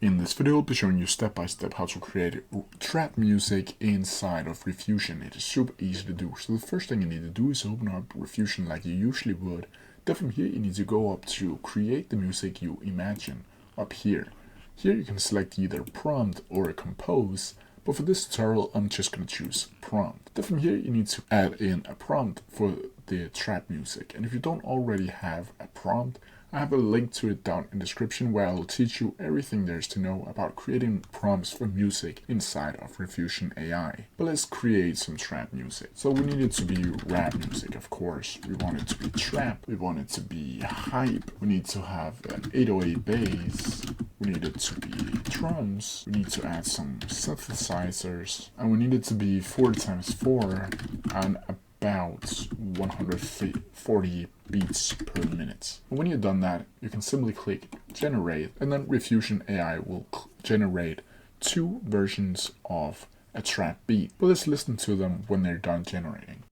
In this video, I'll be showing you step by step how to create trap music inside of Riffusion. It is super easy to do. So the first thing you need to do is open up Riffusion like you usually would. Then from here you need to go up to create the music you imagine up here. Here you can select either prompt or compose, but for this tutorial I'm just going to choose prompt. Then from here you need to add in a prompt for the trap music. And if you don't already have a prompt, I have a link to it down in the description where I'll teach you everything there is to know about creating prompts for music inside of Riffusion AI. But let's create some trap music. So we need it to be rap music, of course. We want it to be trap. We want it to be hype. We need to have an 808 bass. We need it to be drums. We need to add some synthesizers. And we need it to be 4x4 and about 140 beats per minute. And when you've done that, you can simply click generate, and then Riffusion AI will generate two versions of a trap beat. But let's listen to them when they're done generating.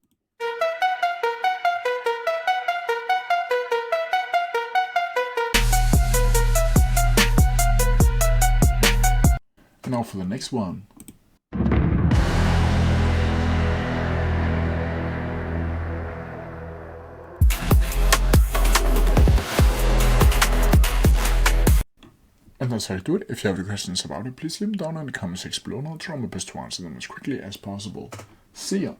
And now for the next one. And that's how you do it. If you have any questions about it, please leave them down in the comment section below and I'll try my best to answer them as quickly as possible. See ya!